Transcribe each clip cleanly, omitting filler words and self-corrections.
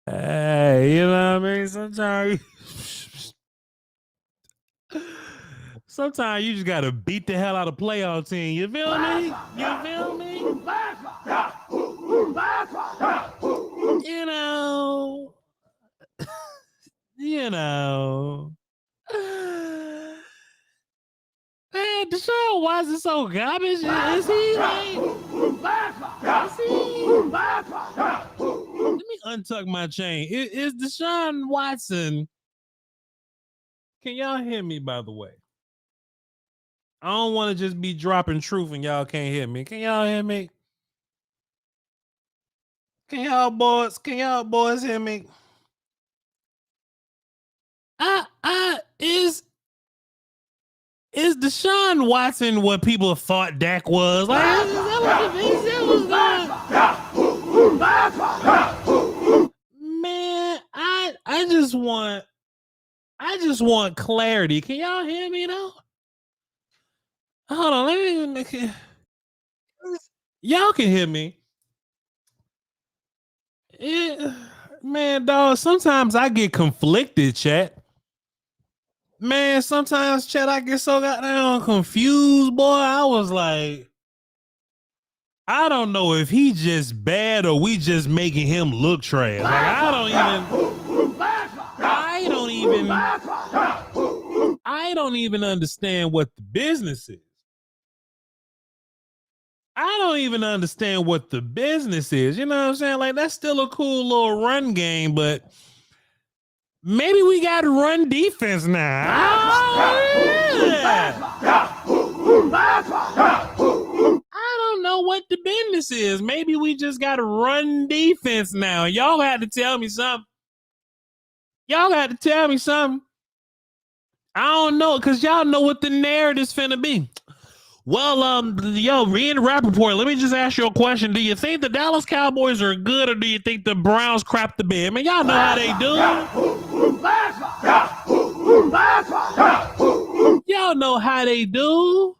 Hey, you know what I mean? Sometimes you just gotta beat the hell out of playoff team. You feel me? You feel me? You know. You know. Man, Deshaun Watson so garbage. Is he like? Is he? Let me untuck my chain. Is Deshaun Watson? Can y'all hear me? By the way, I don't want to just be dropping truth and y'all can't hear me. Can y'all hear me? Can y'all boys hear me? Is Deshaun Watson what people thought Dak was? Like, is that man, I just want clarity. Can y'all hear me though? Hold on, let me y'all can hear me. Man, dog, sometimes I get conflicted, chat. Man, sometimes, chat, I get so goddamn confused, boy. I was like, I don't know if he just bad or we just making him look trash. Like, I don't even understand what the business is. I don't even understand what the business is. You know what I'm saying? Like, that's still a cool little run game, but maybe we got to run defense now. I don't know what the business is. Maybe we just got to run defense now. Y'all had to tell me something. I don't know, because y'all know what the narrative's finna be. Well, Ian Rappaport, let me just ask you a question. Do you think the Dallas Cowboys are good, or do you think the Browns crap the bed? Man, y'all know how they do. Y'all know how they do.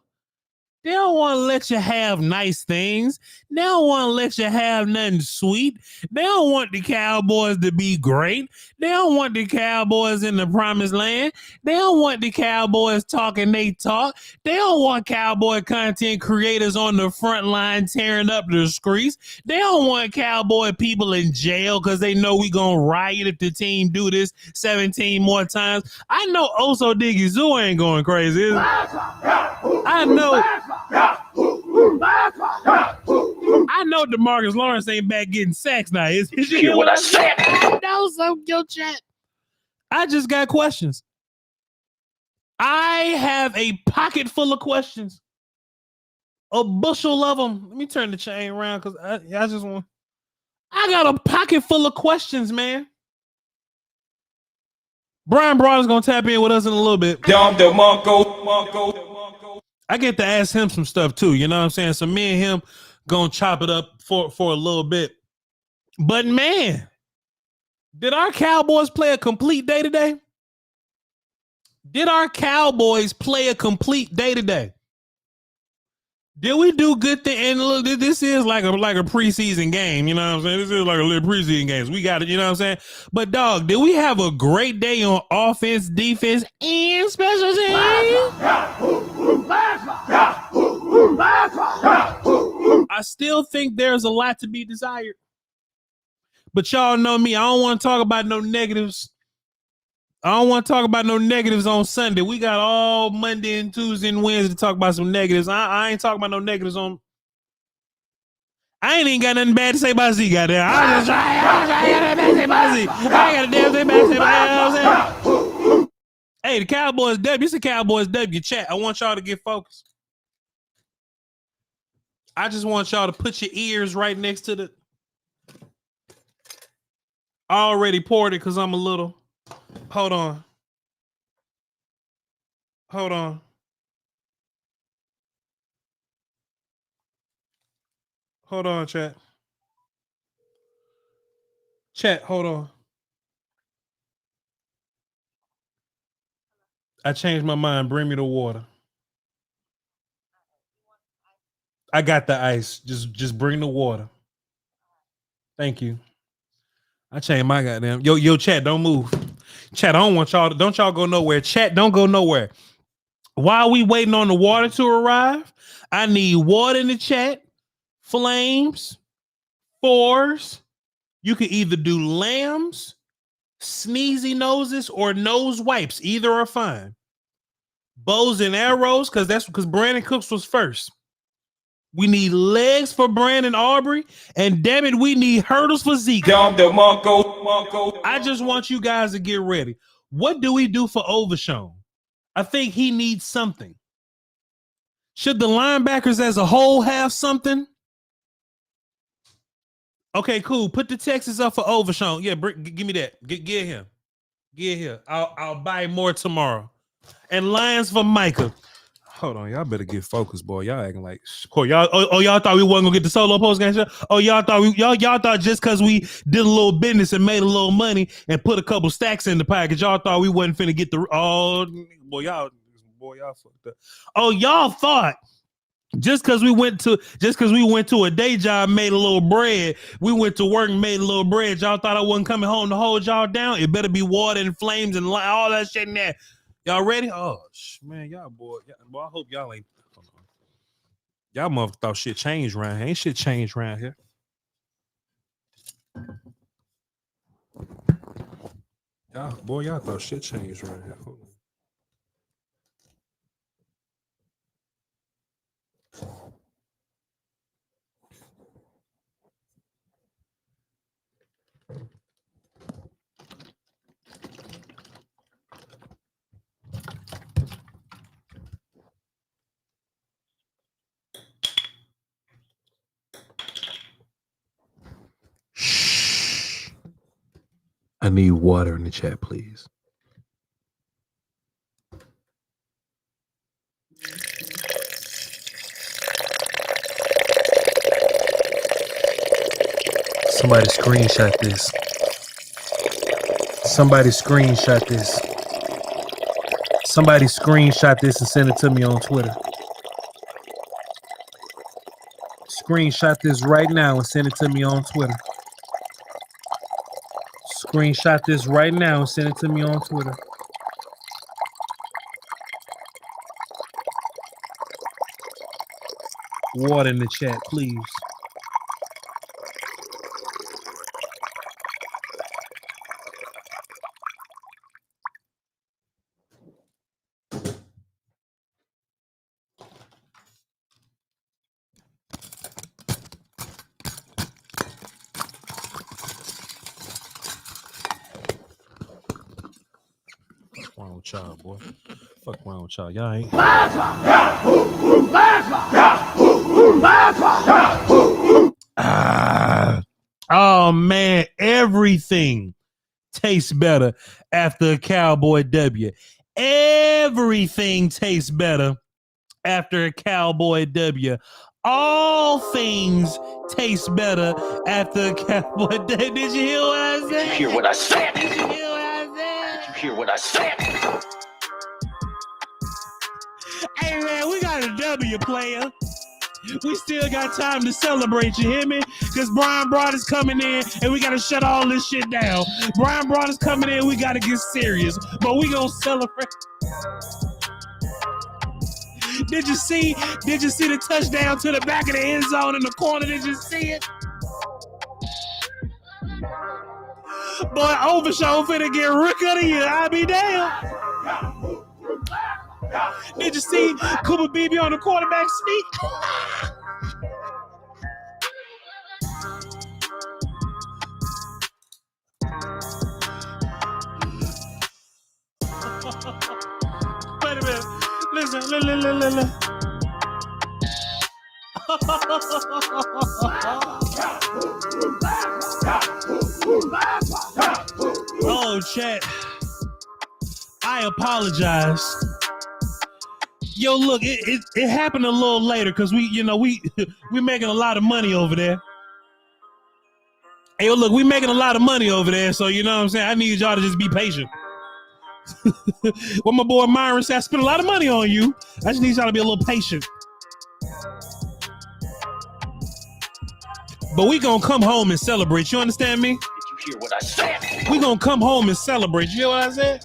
They don't want to let you have nice things. They don't want to let you have nothing sweet. They don't want the Cowboys to be great. They don't want the Cowboys in the promised land. They don't want the Cowboys talking they talk. They don't want Cowboy content creators on the front line tearing up the streets. They don't want Cowboy people in jail because they know we going to riot if the team do this 17 more times. I know Oso Diggy Zoo ain't going crazy. I know DeMarcus Lawrence ain't back getting sacks now. Is you hear what I said? That was some your chat. I just got questions. I have a pocket full of questions. A bushel of them. Let me turn the chain around because I got a pocket full of questions, man. Bryan Broaddus gonna tap in with us in a little bit. I get to ask him some stuff too, you know what I'm saying? So me and him gonna chop it up for a little bit. But man, did our Cowboys play a complete day today? Did we do good thing? And look, this is like a preseason game, you know what I'm saying? This is like a little preseason game. We got it, you know what I'm saying? But dog, did we have a great day on offense, defense, and special teams? I still think there's a lot to be desired. But y'all know me, I don't want to talk about no negatives. On Sunday. We got all Monday and Tuesday and Wednesday to talk about some negatives. I ain't talking about no negatives on. I ain't even got nothing bad to say about Z, goddamn. I got nothing bad to say about Z. I ain't got a damn thing bad to say about Z. Hey, the Cowboys W. It's the Cowboys W chat. I want y'all to get focused. I just want y'all to put your ears right next to the. I already poured it because I'm a little. Hold on. Hold on, chat. Chat, hold on. I changed my mind. Bring me the water. I got the ice. Just bring the water. Thank you. I changed my goddamn. Yo, chat, don't move. Chat, I don't want y'all. Don't y'all go nowhere. Chat, don't go nowhere. While we waiting on the water to arrive, I need water in the chat. Flames, fours. You can either do lambs, sneezy noses, or nose wipes. Either are fine. Bows and arrows, because Brandin Cooks was first. We need legs for Brandon Aubrey, and damn it, we need hurdles for Zeke. I just want you guys to get ready. What do we do for Overshown? I think he needs something. Should the linebackers as a whole have something? Okay, cool. Put the Texans up for Overshown. Yeah, give me that. Get him. Get here. I'll buy more tomorrow. And Lions for Micah. Hold on, y'all better get focused, boy. Y'all acting like y'all thought we wasn't gonna get the solo post game show. Oh, y'all thought just because we did a little business and made a little money and put a couple stacks in the package, y'all thought we wasn't finna get the y'all fucked up. Oh, y'all thought just because we went to a day job, made a little bread, we went to work and made a little bread. Y'all thought I wasn't coming home to hold y'all down. It better be water and flames and all that shit in there. Y'all ready? Oh, man, y'all boy, I hope y'all ain't. Y'all motherfuckers thought shit changed around here. Ain't shit changed around here. Y'all thought shit changed around here. Hold on. I need water in the chat, please. Somebody screenshot this. Somebody screenshot this and send it to me on Twitter. Screenshot this right now and send it to me on Twitter. Screenshot this right now and send it to me on Twitter. Water in the chat, please. Y'all, boy. Fuck wrong with y'all. Y'all ain't. Oh man, everything tastes better after a Cowboy W. Everything tastes better after a Cowboy W. All things taste better after a Cowboy W. Did you hear what I said? Did you hear what I said? Did you hear what I said? Did you hear what I said? Hey man, we got a W, player. We still got time to celebrate, you hear me? Because Bryan Broaddus coming in and we got to shut all this shit down. Bryan Broaddus coming in, we got to get serious. But we going to celebrate. Did you see the touchdown to the back of the end zone in the corner? Did you see it? Boy, Overshown finna get Rook of the Year. I'll be damn. Did you see Cooper Beebe on the quarterback sneak? Wait a minute. Listen. Oh, chat. I apologize. Yo, look, it happened a little later because we're making a lot of money over there. Hey, yo, look, we're making a lot of money over there, so you know what I'm saying? I need y'all to just be patient. What my boy Myron said, I spent a lot of money on you. I just need y'all to be a little patient. But we gonna come home and celebrate. You understand me? Did you hear what I said? We gonna come home and celebrate. You hear what I said?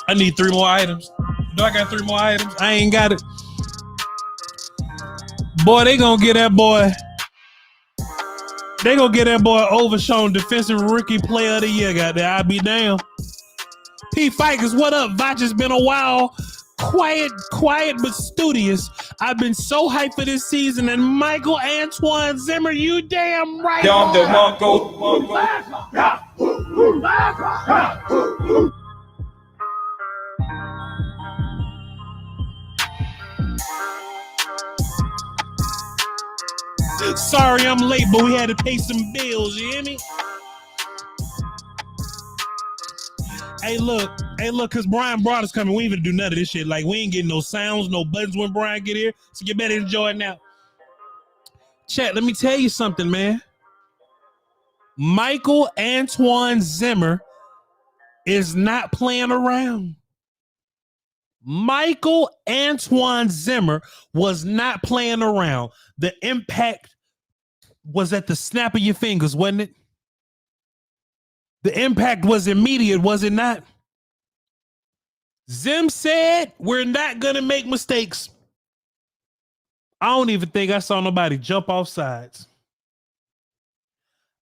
I need 3 more items. Do I got 3 more items? I ain't got it. Boy, they gonna get that boy. They gonna get that boy overshown defensive rookie player of the year. Goddamn, I'll be damn. P. Fikers, what up? Voch, has been a while. Quiet but studious. I've been so hyped for this season, and Michael Antoine Zimmer, you damn right. Sorry I'm late, but we had to pay some bills, you hear me? Hey, look, because Bryan Broaddus coming. We ain't even do none of this shit. Like, we ain't getting no sounds, no buttons when Bryan get here. So you better enjoy it now. Chat, let me tell you something, man. Michael Antoine Zimmer is not playing around. Michael Antoine Zimmer was not playing around. The impact was at the snap of your fingers, wasn't it? The impact was immediate, was it not? Zim said, we're not going to make mistakes. I don't even think I saw nobody jump off sides.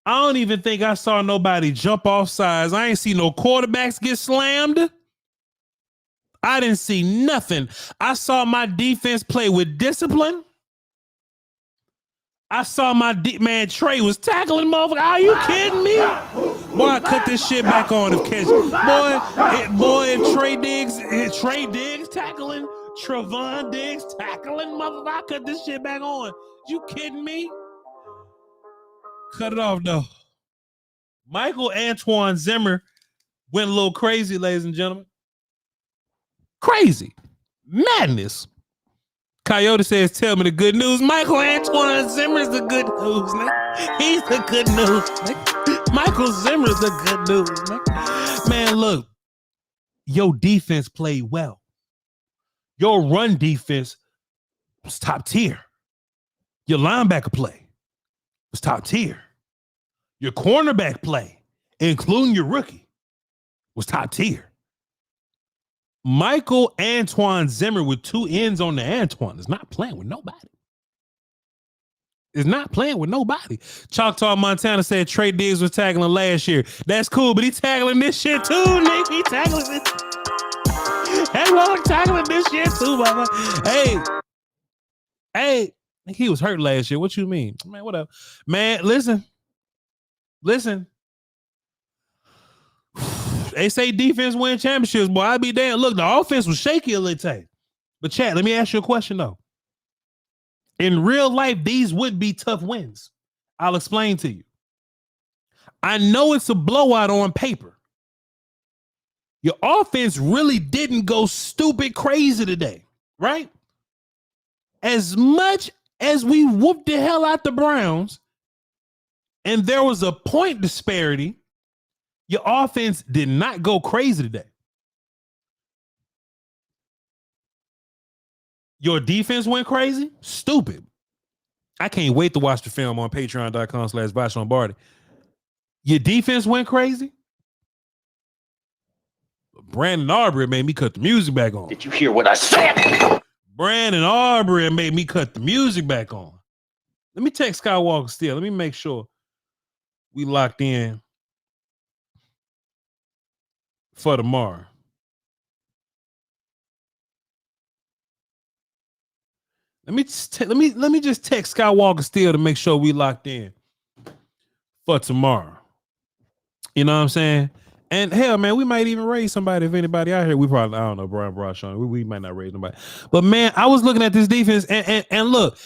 I don't even think I saw nobody jump off sides. I ain't see no quarterbacks get slammed. I didn't see nothing. I saw my defense play with discipline. I saw my man Trey was tackling motherfucker. Are you kidding me? Boy, I cut this shit back on if catch. Boy, Trey Diggs tackling, Trevon Diggs tackling, motherfucker. I cut this shit back on. You kidding me? Cut it off though. Michael Antoine Zimmer went a little crazy, ladies and gentlemen. Crazy. Madness. Coyote says, tell me the good news. Michael Antoine Zimmer is the good news, man. He's the good news, man. Michael Zimmer is the good news, man. Man, look, your defense played well. Your run defense was top tier. Your linebacker play was top tier. Your cornerback play, including your rookie, was top tier. Michael Antoine Zimmer with 2 ends on the Antoine is not playing with nobody. Is not playing with nobody. Choctaw Montana said Trey Diggs was tackling last year. That's cool, but he tackling this shit too, Nick. He tackling this. Everyone tackling this shit too, mama. Hey, he was hurt last year. What you mean? Man, what up? Man, listen. They say defense win championships, boy. I be damn. Look, the offense was shaky a little time. But chat, let me ask you a question though. In real life, these would be tough wins. I'll explain to you. I know it's a blowout on paper. Your offense really didn't go stupid crazy today, right? As much as we whooped the hell out the Browns, and there was a point disparity, your offense did not go crazy today. Your defense went crazy? Stupid. I can't wait to watch the film on patreon.com/VochOnBarty. Your defense went crazy? Brandon Aubrey made me cut the music back on. Did you hear what I said? Brandon Aubrey made me cut the music back on. Let me text Skywalker still. Let me make sure we locked in for tomorrow. Let me just text Skywalker still to make sure we locked in for tomorrow. You know what I'm saying? And hell, man, we might even raise somebody. If anybody out here, we probably, I don't know, Bryan Broaddus, we might not raise nobody. But man, I was looking at this defense and look,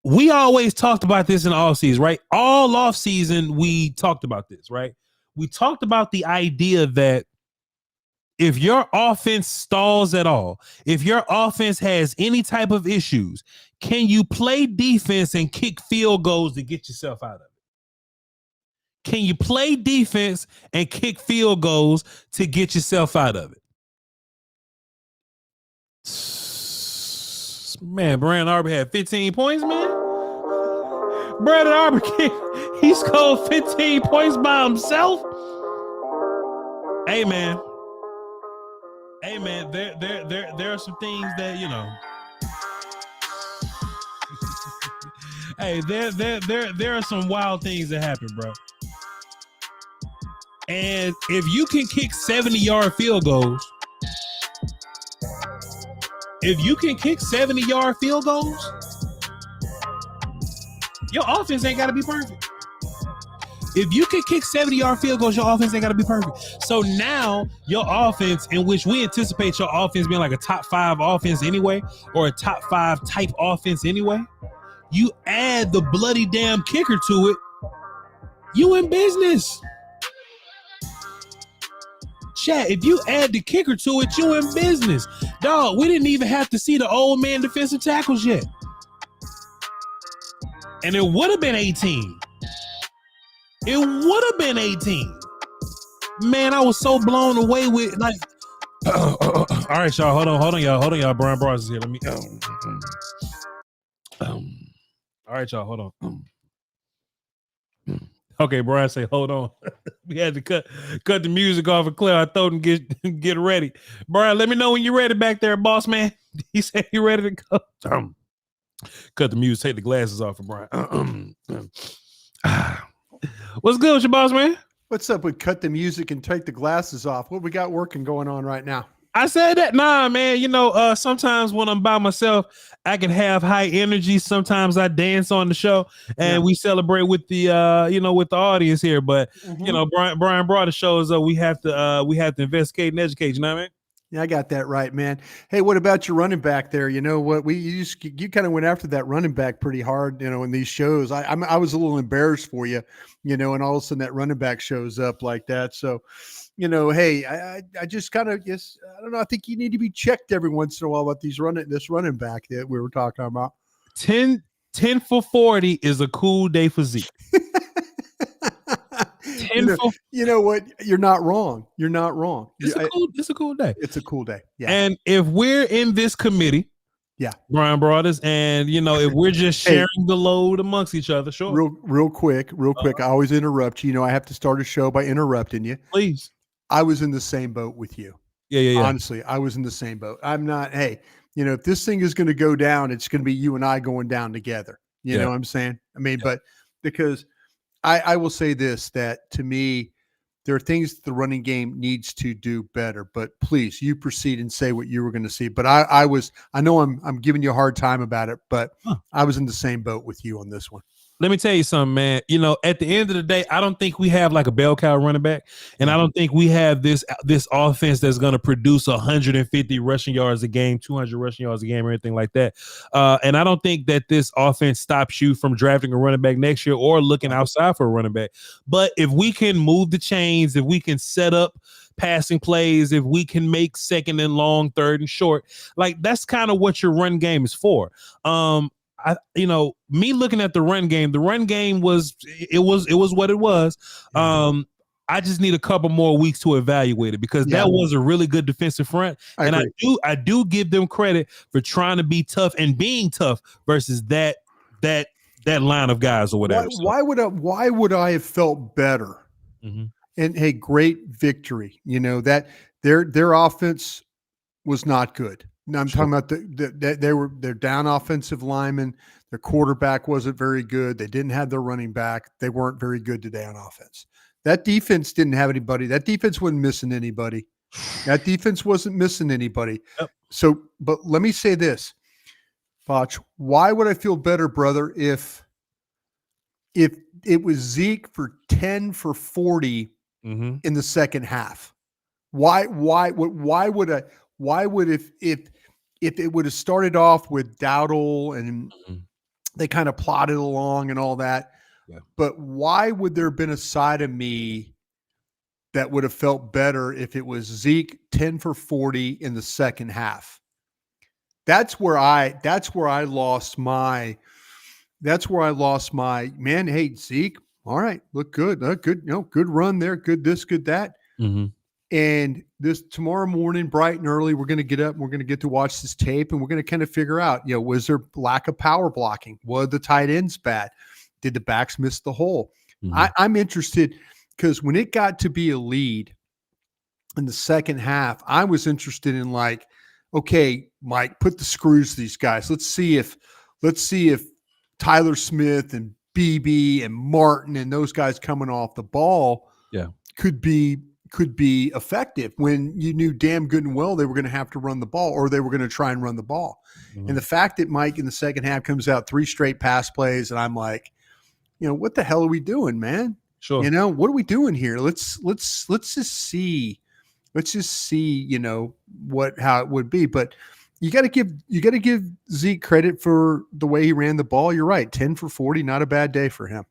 we always talked about this in the offseason, right? All offseason, we talked about this, right? We talked about the idea that if your offense stalls at all, if your offense has any type of issues, can you play defense and kick field goals to get yourself out of it? Can you play defense and kick field goals to get yourself out of it? Man, Brandon Aubrey had 15 points, man. Brandon Aubrey, he scored 15 points by himself. Hey man, there are some things that, you know. Hey, there are some wild things that happen, bro. And if you can kick 70-yard field goals, your offense ain't got to be perfect. If you can kick 70-yard field goals, your offense ain't got to be perfect. So now your offense, in which we anticipate your offense being like a top 5 offense anyway, or a top 5 type offense anyway, you add the bloody damn kicker to it, you in business. Chat, if you add the kicker to it, you in business. Dog, we didn't even have to see the old man defensive tackles yet. And it would have been 18. It would have been 18. Man, I was so blown away with, like, all right, y'all, hold on, y'all. Bryan Broaddus is here. Let me, all right, y'all, hold on. Okay, Bryan say, hold on. We had to cut the music off and clear our throat and get ready. Bryan, let me know when you're ready back there, boss man. He said you ready to go. Cut the music, take the glasses off for Bryan. What's good with your boss, man? What's up with cut the music and take the glasses off? What we got working going on right now? I said that. Nah, man. You know, sometimes when I'm by myself, I can have high energy. Sometimes I dance on the show, and we celebrate with the, with the audience here. But you know, Bryan Broaddus shows up. We have to investigate and educate. You know what I mean? Yeah, I got that right, man. Hey, what about your running back there? You know what? You kind of went after that running back pretty hard, you know, in these shows. I was a little embarrassed for you, you know, and all of a sudden that running back shows up like that. So, you know, hey, I just kind of guess, I don't know. I think you need to be checked every once in a while about this running back that we were talking about. 10 for 40 is a cool day for Zeke. You know what? You're not wrong. You're not wrong. It's a cool day. It's a cool day. Yeah. And if we're in this committee, Bryan Broaddus, and you know, if we're just sharing the load amongst each other, sure. Real quick. I always interrupt you. You know, I have to start a show by interrupting you. Please. I was in the same boat with you. Yeah. Honestly, I was in the same boat. I'm not. Hey, you know, if this thing is going to go down, it's going to be you and I going down together. You know what I'm saying? I mean, but because I will say this, that to me, there are things the running game needs to do better, but please, you proceed and say what you were going to see. But I know I'm giving you a hard time about it, but I was in the same boat with you on this one. Let me tell you something, man. You know, at the end of the day, I don't think we have like a bell cow running back, and I don't think we have this offense that's going to produce 150 rushing yards a game, 200 rushing yards a game, or anything like that. And I don't think that this offense stops you from drafting a running back next year or looking outside for a running back. But if we can move the chains, if we can set up passing plays, if we can make second and long, third and short, like that's kind of what your run game is for. Me looking at the run game was what it was. I just need a couple more weeks to evaluate it because that was a really good defensive front. I do give them credit for trying to be tough and being tough versus that line of guys or whatever. Why would I have felt better? Mm-hmm. And hey, great victory. You know, that their offense was not good. Now I'm talking about they're down offensive linemen. Their quarterback wasn't very good. They didn't have their running back. They weren't very good today on offense. That defense didn't have anybody. That defense wasn't missing anybody. Yep. So, but let me say this, Voch, why would I feel better, brother, if it was Zeke for 10 for 40 in the second half? Why would if it would have started off with Dowdle and they kind of plodded along and all that, but why would there have been a side of me that would have felt better if it was Zeke 10 for 40 in the second half? That's where I lost my man. Hey, Zeke, all right, look good, good, good run there, good this, good that. And this tomorrow morning, bright and early, we're going to get up and we're going to get to watch this tape and we're going to kind of figure out, was there lack of power blocking? Was the tight ends bad? Did the backs miss the hole? Mhm. I'm interested because when it got to be a lead in the second half, I was interested in like, okay, Mike, put the screws to these guys. Let's see if Tyler Smith and BB and Martin and those guys coming off the ball could be effective when you knew damn good and well they were going to have to run the ball or they were going to try and run the ball. And the fact that Mike in the second half comes out 3 straight pass plays, and I'm like, what the hell are we doing, man? Sure. What are we doing here? Let's just see. Let's just see, how it would be. But you got to give Zeke credit for the way he ran the ball. You're right. 10 for 40, not a bad day for him.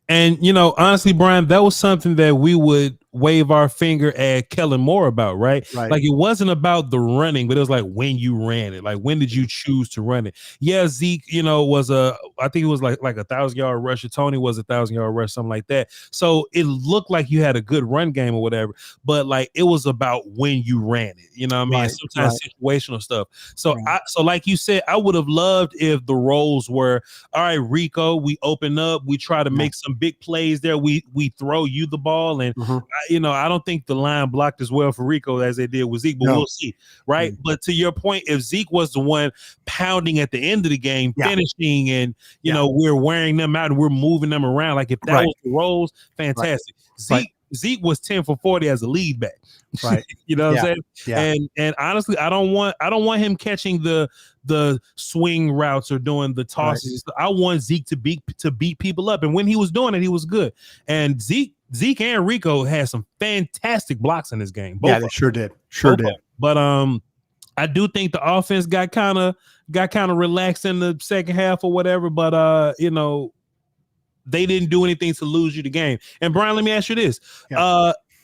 And, honestly, Brian, that was something that we would wave our finger at Kellen Moore about, right? Like, it wasn't about the running, but it was like when you ran it. Like, when did you choose to run it? Yeah, Zeke, was I think it was like 1,000-yard rusher. Tony was 1,000-yard rush, something like that. So it looked like you had a good run game or whatever, but like it was about when you ran it. You know what I mean? Sometimes situational stuff. So so like you said, I would have loved if the roles were, all right, Rico, we open up, we try to make some big plays there. We throw you the ball, and I don't think the line blocked as well for Rico as they did with Zeke, but we'll see, right? But to your point, if Zeke was the one pounding at the end of the game, finishing, and we're wearing them out and we're moving them around, like if that was the roles, fantastic. Zeke was 10 for 40 as a lead back. Right. You know what I'm saying? Yeah. And honestly, I don't want him catching the swing routes or doing the tosses. I want Zeke to beat people up. And when he was doing it, he was good. And Zeke and Rico had some fantastic blocks in this game. They sure did. Sure did. But I do think the offense got kind of relaxed in the second half or whatever. But they didn't do anything to lose you the game. And Brian, let me ask you this.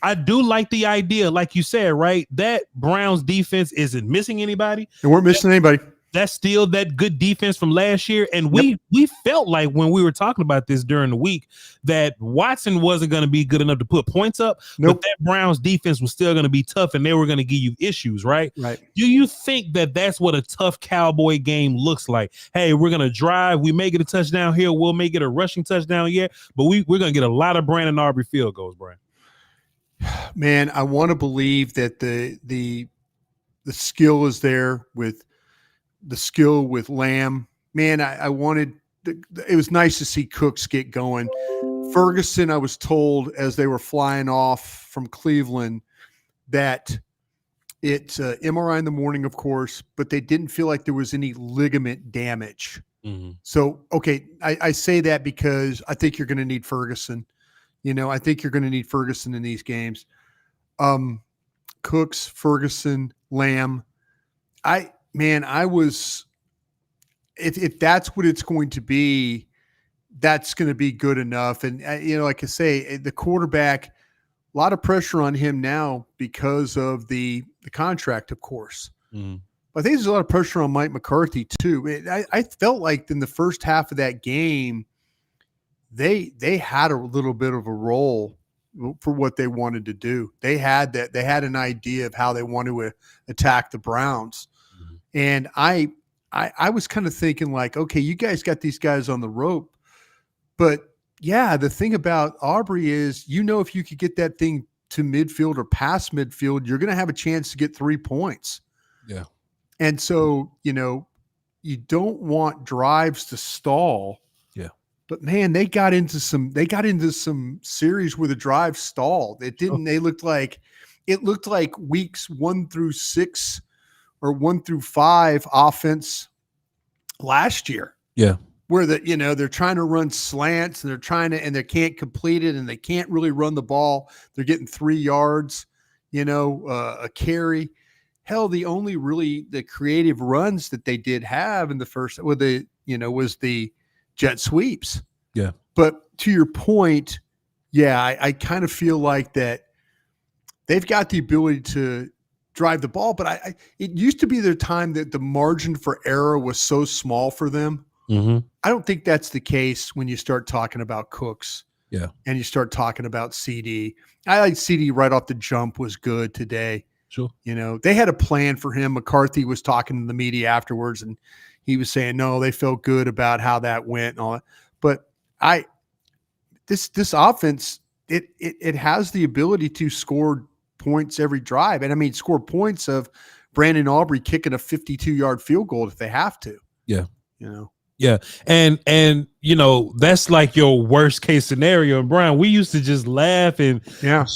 I do like the idea, like you said, right? That Browns defense isn't missing anybody. They weren't missing anybody. That's still that good defense from last year. And we felt like when we were talking about this during the week that Watson wasn't going to be good enough to put points up, but that Browns defense was still going to be tough and they were going to give you issues, right? Right. Do you think that that's what a tough Cowboy game looks like? Hey, we're going to drive. We may get a touchdown here. We'll make it a rushing touchdown yet, but we're going to get a lot of Brandon Aubrey field goals, Brian. Man, I want to believe that the skill is there with the skill with Lamb. Man, I wanted it was nice to see Cooks get going. Ferguson, I was told as they were flying off from Cleveland that it's MRI in the morning, of course, but they didn't feel like there was any ligament damage. Mm-hmm. So, okay, I say that because I think you're going to need Ferguson. I think you're going to need Ferguson in these games. Cooks, Ferguson, Lamb. If that's what it's going to be, that's going to be good enough. And, like I say, the quarterback, a lot of pressure on him now because of the contract, of course. Mm-hmm. But I think there's a lot of pressure on Mike McCarthy, too. I felt like in the first half of that game, they had a little bit of a role for what they wanted to do. They had an idea of how they wanted to attack the Browns. Mm-hmm. And I was kind of thinking like, okay, you guys got these guys on the rope, but the thing about Aubrey is, if you could get that thing to midfield or past midfield, you're going to have a chance to get 3 points. Yeah. And so, you don't want drives to stall. But man, they got into some series where the drive stalled. It looked like weeks 1 through 6 or 1 through 5 offense last year. Yeah. Where they're trying to run slants and and they can't complete it and they can't really run the ball. They're getting 3 yards, a carry. Hell, the only really the creative runs that they did have in the first was the jet sweeps. Yeah. But to your point, I kind of feel like that they've got the ability to drive the ball, but it used to be their time that the margin for error was so small for them. Mm-hmm. I don't think that's the case when you start talking about Cooks. Yeah. And you start talking about CD. I like CD right off the jump was good today. Sure. They had a plan for him. McCarthy was talking to the media afterwards and he was saying, no, they felt good about how that went and all that. But this offense, it has the ability to score points every drive. And I mean, score points of Brandon Aubrey kicking a 52-yard field goal if they have to. Yeah. Yeah. And that's like your worst case scenario. And Brian, we used to just laugh and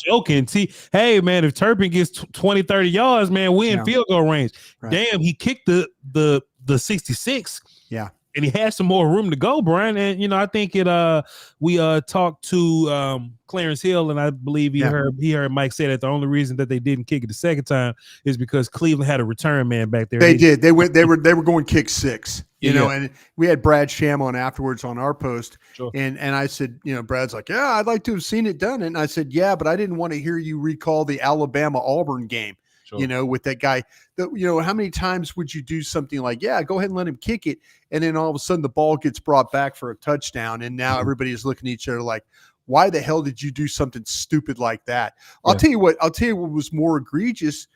joke and see, hey man, if Turpin gets 20, 30 yards, man, we in field goal range. Right. Damn, he kicked the 66. Yeah. And he has some more room to go, Brian. And I think we talked to Clarence Hill, and I believe he heard Mike say that the only reason that they didn't kick it the second time is because Cleveland had a return man back there. They did. They were going kick 6. And we had Brad Sham on afterwards on our post. Sure. And I said, Brad's like, yeah, I'd like to have seen it done. And I said, yeah, but I didn't want to hear you recall the Alabama-Auburn game. Sure. With that guy, how many times would you do something like, yeah, go ahead and let him kick it. And then all of a sudden the ball gets brought back for a touchdown. And now everybody is looking at each other like, why the hell did you do something stupid like that? I'll tell you what was more egregious.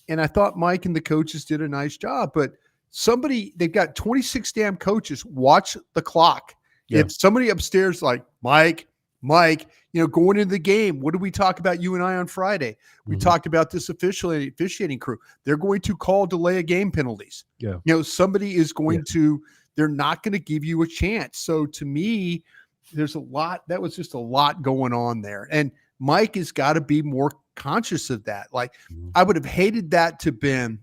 And I thought Mike and the coaches did a nice job, but they've got 26 damn coaches. Watch the clock. Yeah. If somebody upstairs like Mike, going into the game, what did we talk about, you and I, on Friday? We talked about this officiating crew. They're going to call delay of game penalties. Yeah. Somebody is going to, they're not going to give you a chance. So to me, there's that was just a lot going on there. And Mike has got to be more conscious of that. Like, I would have hated that to been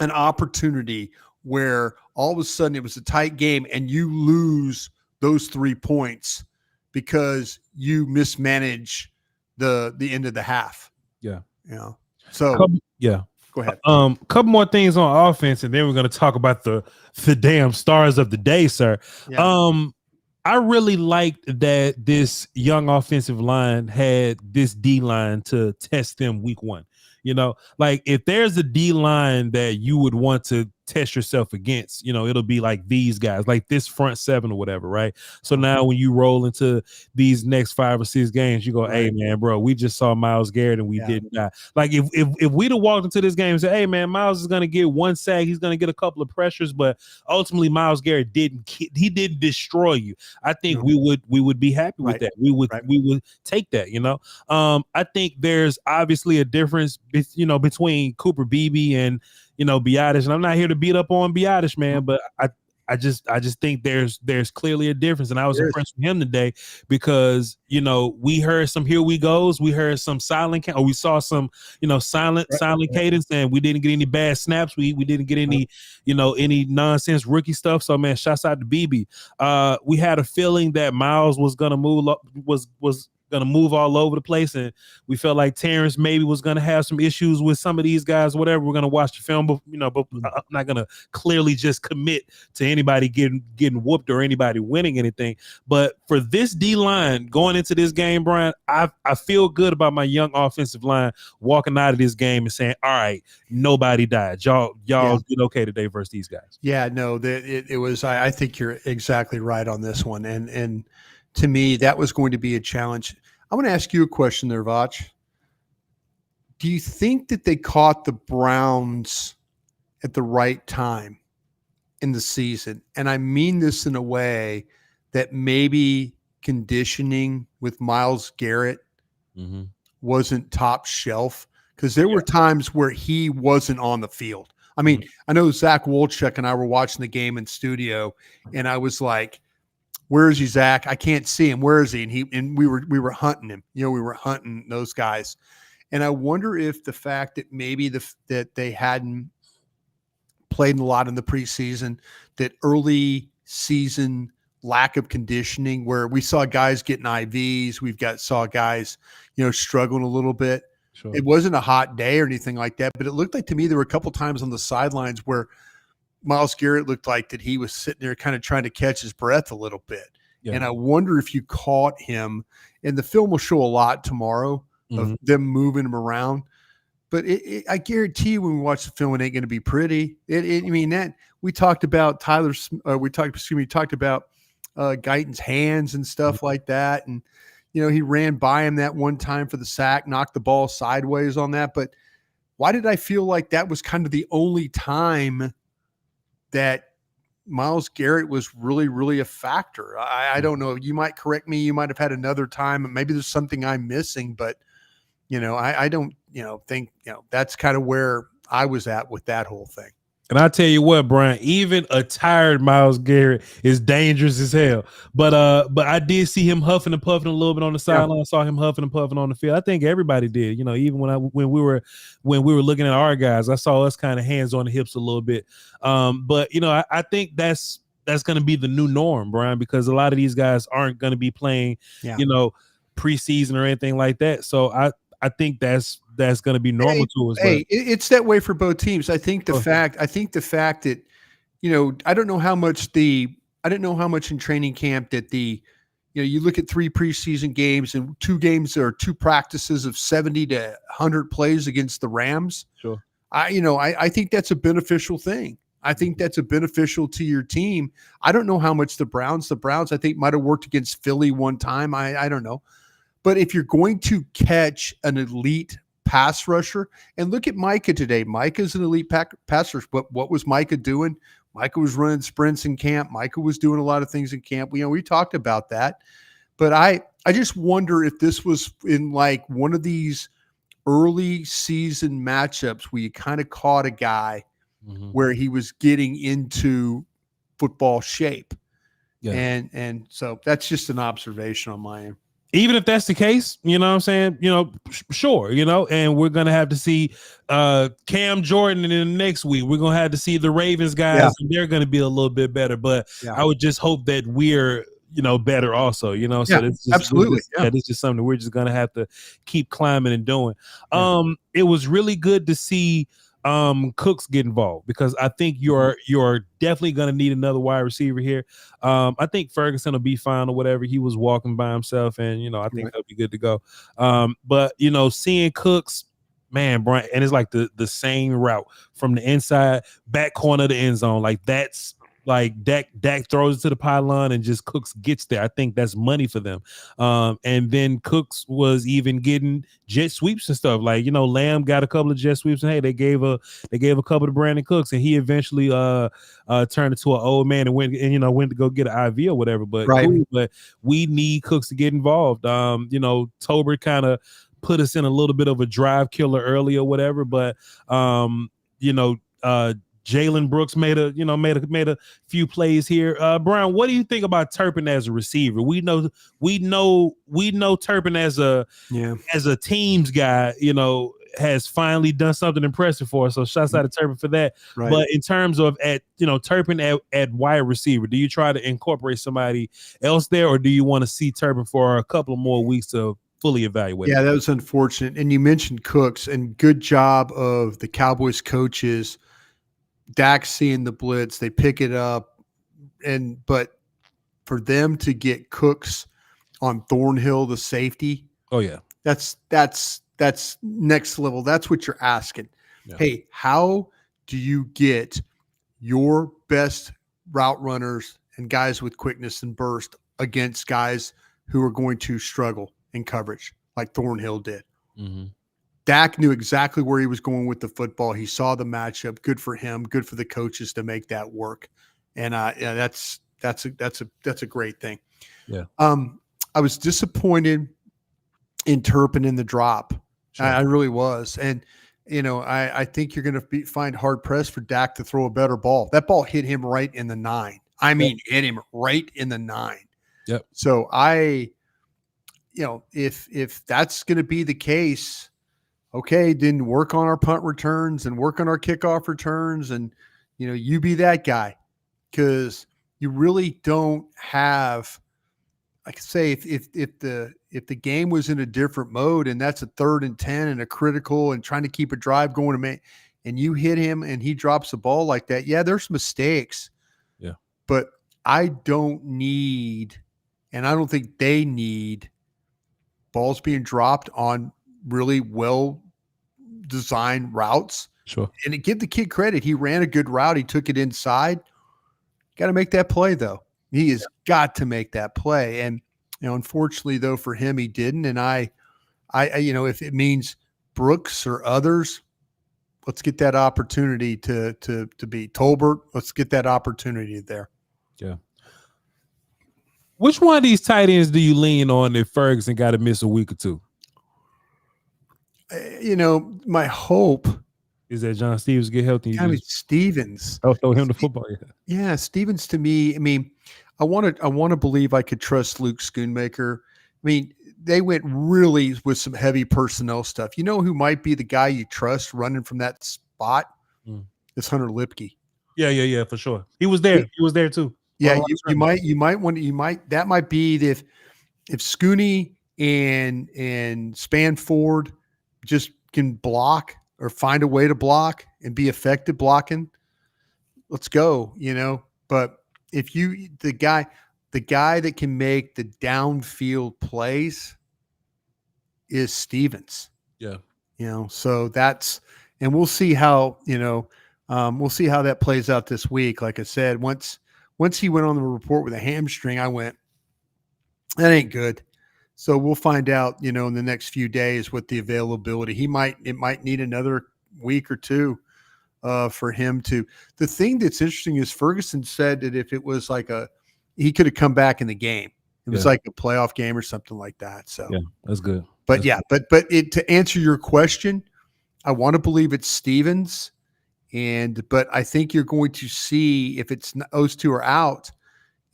an opportunity where all of a sudden it was a tight game and you lose those 3 points because you mismanage the end of the half. Yeah. So go ahead. Couple more things on offense, and then we're going to talk about the damn stars of the day, sir. Yeah. I really liked that this young offensive line had this D line to test them week 1. Like if there's a D line that you would want to test yourself against, it'll be like these guys, like this front 7 or whatever, right? So now when you roll into these next 5 or 6 games, you go, hey man, bro, we just saw Myles Garrett and we didn't die. Like if we'd have walked into this game and said, hey man, Myles is gonna get 1 sack, he's gonna get a couple of pressures, but ultimately Myles Garrett didn't destroy you. I think we would be happy with that. We would take that. I think there's obviously a difference, between Cooper Beebe and Broaddus, and I'm not here to beat up on Broaddus, man, but I just think there's clearly a difference, and I was impressed with him today because we heard some here we goes, we heard some silent, or we saw some silent cadence, and we didn't get any bad snaps, we didn't get any any nonsense rookie stuff. So man, shouts out to Beebe. We had a feeling that Myles was gonna move up, was going to move all over the place, and we felt like Terrence maybe was going to have some issues with some of these guys, whatever. We're going to watch the film, but but I'm not going to clearly just commit to anybody getting whooped or anybody winning anything. But for this D line going into this game, Brian, I feel good about my young offensive line walking out of this game and saying, all right, nobody died. Y'all did okay today versus these guys. Yeah, no, it was. I think you're exactly right on this one, and to me, that was going to be a challenge. I want to ask you a question there, Voch. Do you think that they caught the Browns at the right time in the season? And I mean this in a way that maybe conditioning with Myles Garrett wasn't top shelf, because there were times where he wasn't on the field. I mean, I know Zach Wolchuk and I were watching the game in studio, and I was like, where is he, Zach? I can't see him. Where is he? And we were hunting him. We were hunting those guys. And I wonder if the fact that maybe that they hadn't played a lot in the preseason, that early season lack of conditioning, where we saw guys getting IVs, saw guys, struggling a little bit. Sure. It wasn't a hot day or anything like that, but it looked like to me there were a couple times on the sidelines where Myles Garrett looked like that he was sitting there kind of trying to catch his breath a little bit. Yeah. And I wonder if you caught him, and the film will show a lot tomorrow of them moving him around. But I guarantee you when we watch the film, it ain't going to be pretty. That we talked about we talked about Guyton's hands and stuff like that. And, he ran by him that one time for the sack, knocked the ball sideways on that. But why did I feel like that was kind of the only time that Myles Garrett was really, really a factor. I don't know. You might correct me. You might have had another time. Maybe there's something I'm missing, but I don't, think, that's kind of where I was at with that whole thing. And I tell you what, Brian, even a tired Myles Garrett is dangerous as hell. But I did see him huffing and puffing a little bit on the sideline. I saw him huffing and puffing on the field. I think everybody did. Even when we were looking at our guys, I saw us kind of hands on the hips a little bit. But I think that's going to be the new norm, Brian, because a lot of these guys aren't going to be playing, preseason or anything like that. So I think that's going to be normal to us. Hey, it's that way for both teams. I think the fact that, I don't know how much in training camp that you look at 3 preseason games and 2 games or 2 practices of 70 to 100 plays against the Rams. Sure. I think that's a beneficial thing. I think that's a beneficial to your team. I don't know how much the Browns I think might have worked against Philly one time. I don't know. But if you're going to catch an elite pass rusher, and look at Micah today. Micah's an elite pass rusher. But what was Micah doing? Micah was running sprints in camp. Micah was doing a lot of things in camp. We talked about that. But I just wonder if this was in like one of these early season matchups where you kind of caught a guy where he was getting into football shape. Yeah. And so that's just an observation on my end. Even if that's the case, you know what I'm saying? Sure, and we're going to have to see Cam Jordan in the next week. We're going to have to see the Ravens guys, and they're going to be a little bit better. But I would just hope that we're, better also, So this is absolutely. This is just something we're just going to have to keep climbing and doing. It was really good to see Cooks get involved, because I think you're definitely going to need another wide receiver here. I think Ferguson will be fine or whatever. He was walking by himself, and I think he'll be good to go. But seeing Cooks, man, Brian, and it's like the same route from the inside back corner of the end zone. Like that's like Dak throws it to the pylon and just Cooks gets there. I think that's money for them. And then Cooks was even getting jet sweeps and stuff. Like, Lamb got a couple of jet sweeps, and hey, they gave a couple to Brandin Cooks, and he eventually turned into an old man and went to go get an IV or whatever. But cool, but we need Cooks to get involved. Tolbert kind of put us in a little bit of a drive killer early or whatever, but Jalen Brooks made a few plays here. Brian, what do you think about Turpin as a receiver? We know Turpin as a teams guy, has finally done something impressive for us. So shouts out to Turpin for that. Right. But in terms of Turpin at wide receiver, do you try to incorporate somebody else there, or do you want to see Turpin for a couple more weeks to fully evaluate? Yeah, that was unfortunate. And you mentioned Cooks, and good job of the Cowboys coaches. Dak seeing the blitz, they pick it up, but for them to get Cooks on Thornhill, the safety, that's next level. That's what you're asking. Yeah. Hey, how do you get your best route runners and guys with quickness and burst against guys who are going to struggle in coverage like Thornhill did? Mm-hmm. Dak knew exactly where he was going with the football. He saw the matchup. Good for him. Good for the coaches to make that work. And that's a great thing. Yeah. I was disappointed in Turpin in the drop. Sure. I really was. And I think you're going to find hard pressed for Dak to throw a better ball. That ball hit him right in the 9. I mean, hit him right in the 9. Yep. So if that's going to be the case. Okay, didn't work on our punt returns and work on our kickoff returns, and you be that guy, because you really don't have. I could say if the game was in a different mode and that's a 3rd and 10 and a critical and trying to keep a drive going and you hit him and he drops the ball like that, yeah, there's mistakes. Yeah, but I don't need, and I don't think they need, balls being dropped on really well designed routes. Sure. And to give the kid credit, he ran a good route. He took it inside. Got to make that play though. He has got to make that play. And unfortunately though for him, he didn't. And I if it means Brooks or others, let's get that opportunity to be Tolbert. Let's get that opportunity there. Yeah. Which one of these tight ends do you lean on if Ferguson got to miss a week or two? My hope is that John Stevens get healthy. Stevens. I'll throw him the football. Yeah, Stevens to me. I mean, I want to believe I could trust Luke Schoonmaker. I mean, they went really with some heavy personnel stuff. You know who might be the guy you trust running from that spot? It's Hunter Lipke. Yeah, for sure. He was there. He was there too. Yeah, you might that might be if Scooney and Spanford just can block or find a way to block and be effective blocking, let's go, But if the guy that can make the downfield plays is Stevens. Yeah. So that's, and we'll see how, we'll see how that plays out this week. Like I said, once he went on the report with a hamstring, I went, that ain't good. So we'll find out, in the next few days what the availability. It might need another week or two for him to. The thing that's interesting is Ferguson said that if it was like he could have come back in the game. It was like a playoff game or something like that. So yeah, that's good. But to answer your question, I want to believe it's Stevens, but I think you're going to see if those two are out,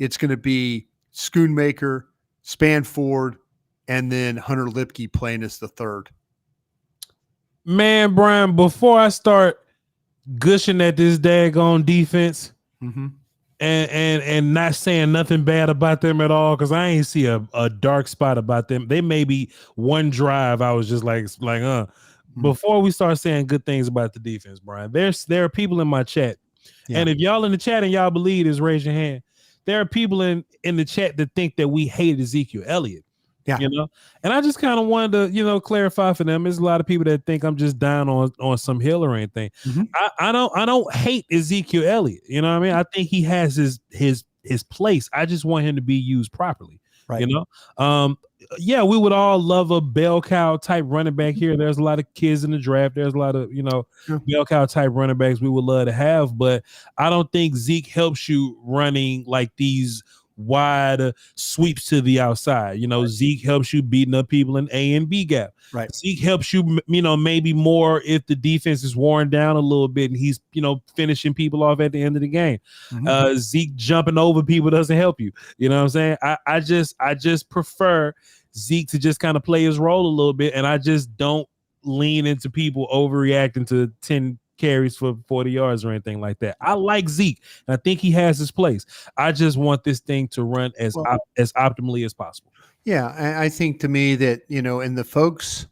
it's going to be Schoonmaker, Spanford, and then Hunter Lipke playing as the third. Man, Brian, before I start gushing at this daggone defense and not saying nothing bad about them at all, because I ain't see a dark spot about them. They may be one drive I was just like before we start saying good things about the defense, Brian, there are people in my chat. Yeah. And if y'all in the chat and y'all believe this, raise your hand. There are people in the chat that think that we hate Ezekiel Elliott. Yeah. And I just kind of wanted to, clarify for them. There's a lot of people that think I'm just down on some hill or anything. I don't hate Ezekiel Elliott. You know what I mean? I think he has his place. I just want him to be used properly. Right. Yeah, we would all love a bell cow type running back here. There's a lot of kids in the draft. There's a lot of, bell cow type running backs we would love to have, but I don't think Zeke helps you running like these wide sweeps to the outside. Right. Zeke helps you beating up people in A and B gap. Right. Zeke helps you, maybe more if the defense is worn down a little bit and he's, finishing people off at the end of the game. Zeke jumping over people doesn't help you. You know what I'm saying? I just prefer Zeke to just kind of play his role a little bit, and I just don't lean into people overreacting to 10 carries for 40 yards or anything like that. I like Zeke, and I think he has his place. I just want this thing to run as optimally as possible. Yeah, I think to me that, and the folks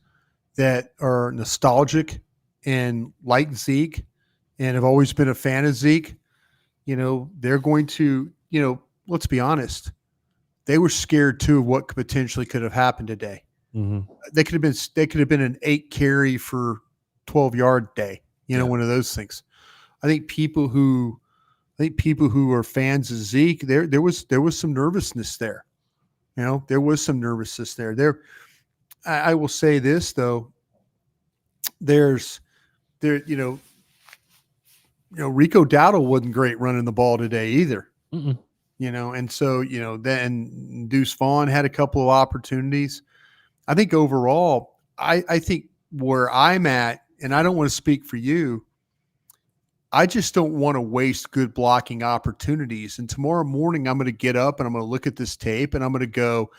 that are nostalgic and like Zeke and have always been a fan of Zeke, they're going to, let's be honest, they were scared too of what potentially could have happened today. They could have been an 8 carry for 12-yard day. One of those things. I think people who are fans of Zeke, there was some nervousness there. There was some nervousness there. I will say this though. Rico Dowdle wasn't great running the ball today either. And so, then Deuce Vaughn had a couple of opportunities. I think overall, I think where I'm at, and I don't want to speak for you, I just don't want to waste good blocking opportunities. And tomorrow morning, I'm going to get up and I'm going to look at this tape and I'm going to go,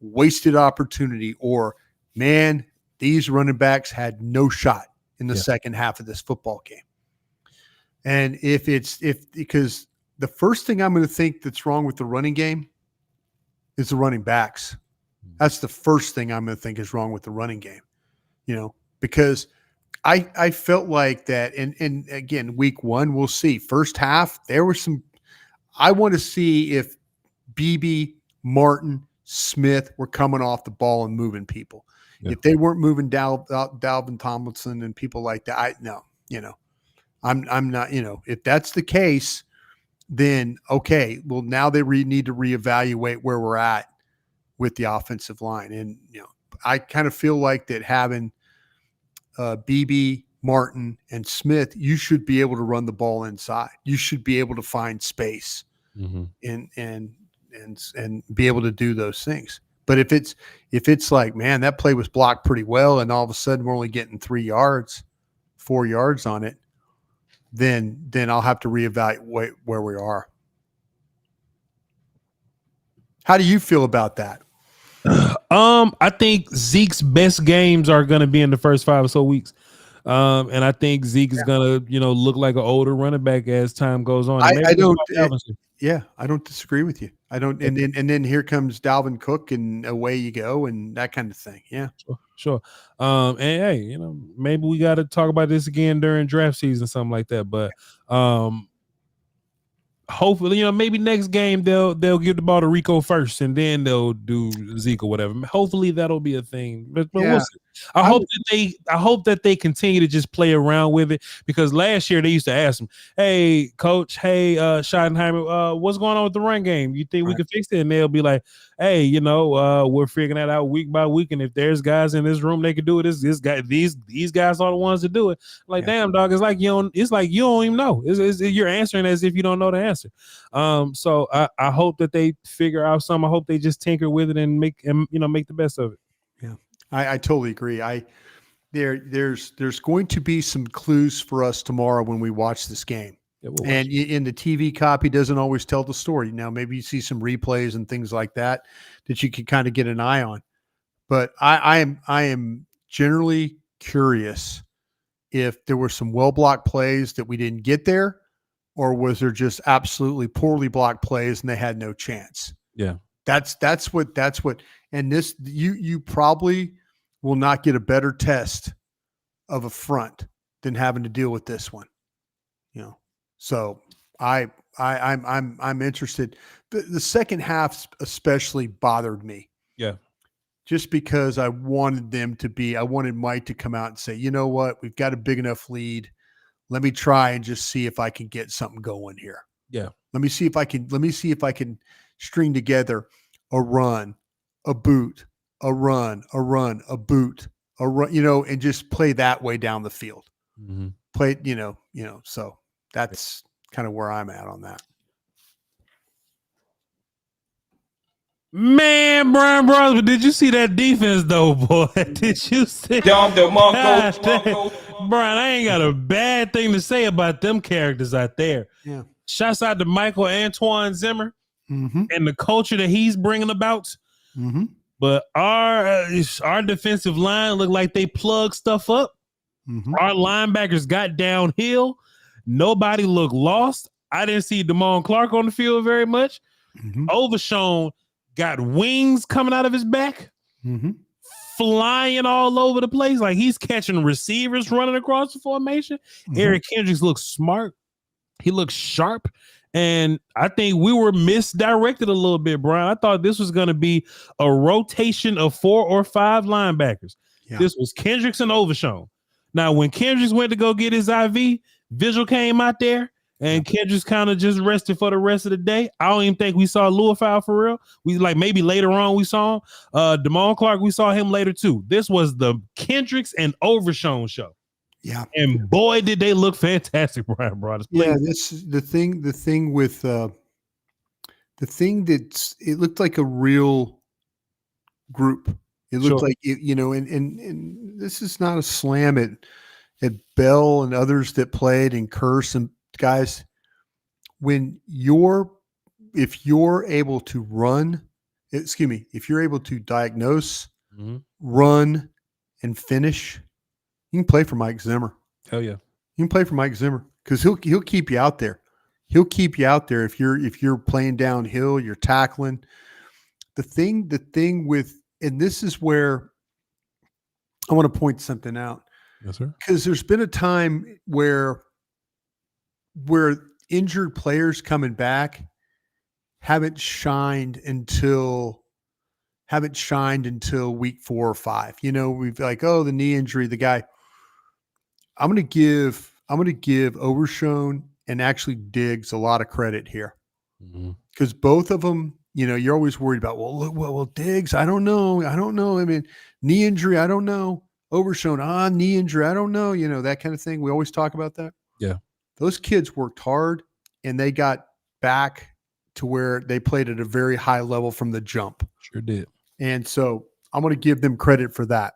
wasted opportunity, or man, these running backs had no shot in the second half of this football game. And because the first thing I'm going to think that's wrong with the running game is the running backs. That's the first thing I'm going to think is wrong with the running game, because I felt like that. And again, week one, we'll see. First half, there were some, I want to see if Beebe, Martin, Smith were coming off the ball and moving people. Yeah. If they weren't moving Dalvin Tomlinson and people like that, I'm not, if that's the case, then okay, well, now they need to reevaluate where we're at with the offensive line. And, I kind of feel like that having Beebe, Martin, and Smith, you should be able to run the ball inside. You should be able to find space and be able to do those things. But if it's like, man, that play was blocked pretty well, and all of a sudden we're only getting 3 yards, 4 yards on it, then I'll have to reevaluate where we are. How do you feel about that? I think Zeke's best games are going to be in the first 5 or so weeks. And I think Zeke is going to, look like an older running back as time goes on. I don't disagree with you. I don't. And then here comes Dalvin Cook, and away you go, and that kind of thing. Yeah, sure. And hey, maybe we got to talk about this again during draft season, something like that. But hopefully, maybe next game they'll give the ball to Rico first, and then they'll do Zeke or whatever. Hopefully that'll be a thing. But we'll see. I hope that they continue to just play around with it, because last year they used to ask him, "Hey, coach, hey, Schottenheimer, what's going on with the run game? You think we can fix it?" And they'll be like, "Hey, we're figuring that out week by week, and if there's guys in this room they can do it, these guys are the ones to do it." Like, damn, dog, it's like you don't even know. You're answering as if you don't know the answer. So I hope that they figure out something. I hope they just tinker with it and make the best of it. Yeah. I totally agree. There's going to be some clues for us tomorrow when we watch this game. Yeah, and in the TV copy doesn't always tell the story. Now, maybe you see some replays and things like that you can kind of get an eye on. But I am generally curious if there were some well-blocked plays that we didn't get there, or was there just absolutely poorly blocked plays and they had no chance? Yeah. That's what, and this, you probably will not get a better test of a front than having to deal with this one, So I'm interested. The second half especially bothered me. Yeah. Just because I wanted Mike to come out and say, you know what, we've got a big enough lead. Let me try and just see if I can get something going here. Yeah. Let me see if I can string together a run, a boot, a run, a boot, a run, and just play that way down the field. Mm-hmm. Play, so that's kind of where I'm at on that. Man, Bryan Broaddus, did you see that defense though, boy? Did you see? Brian, I ain't got a bad thing to say about them characters out there. Yeah. Shouts out to Michael Antoine Zimmer and the culture that he's bringing about. Mm-hmm. But our defensive line looked like they plugged stuff up. Mm-hmm. Our linebackers got downhill. Nobody looked lost. I didn't see Damone Clark on the field very much. Mm-hmm. Overshown got wings coming out of his back, flying all over the place. Like he's catching receivers running across the formation. Erick Kendricks looks smart. He looks sharp. And I think we were misdirected a little bit, Brian. I thought this was going to be a rotation of 4 or 5 linebackers. Yeah. This was Kendricks and Overshown. Now, when Kendricks went to go get his IV, Vigil came out there, and Kendricks kind of just rested for the rest of the day. I don't even think we saw Luafau for real. We maybe later on we saw him. Damone Clark, we saw him later too. This was the Kendricks and Overshown show. Yeah. And boy, did they look fantastic, Bryan Broaddus. Yeah, this is the thing with it looked like a real group. It looked like it, and this is not a slam at Bell and others that played and Curse and guys. If you're able to run, if you're able to diagnose, run, and finish, you can play for Mike Zimmer. Hell yeah. You can play for Mike Zimmer because he'll keep you out there. He'll keep you out there if you're playing downhill, you're tackling. The thing with, and this is where I want to point something out. Yes, sir. Because there's been a time where injured players coming back haven't shined until week 4 or 5. We've like, the knee injury, the guy. I'm going to give Overshown and actually Diggs a lot of credit here, because both of them, you're always worried about. Well, Diggs, I don't know. I mean, knee injury, I don't know. overshown, knee injury. I don't know, that kind of thing. We always talk about that. Yeah. Those kids worked hard and they got back to where they played at a very high level from the jump. Sure did. And so I'm going to give them credit for that.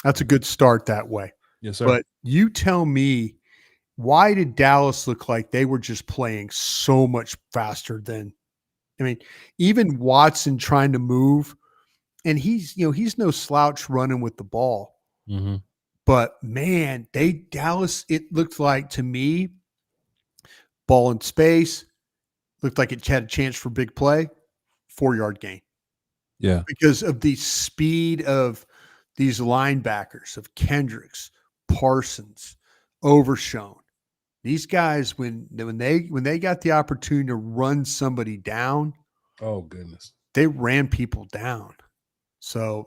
That's a good start that way. Yes, sir. But you tell me, why did Dallas look like they were just playing so much faster than, even Watson trying to move, and he's no slouch running with the ball. Mm-hmm. But man, Dallas, it looked like to me, ball in space, looked like it had a chance for big play, 4-yard gain. Yeah. Because of the speed of these linebackers, of Kendricks, Parsons, Overshown. These guys, when they got the opportunity to run somebody down, oh goodness, they ran people down. So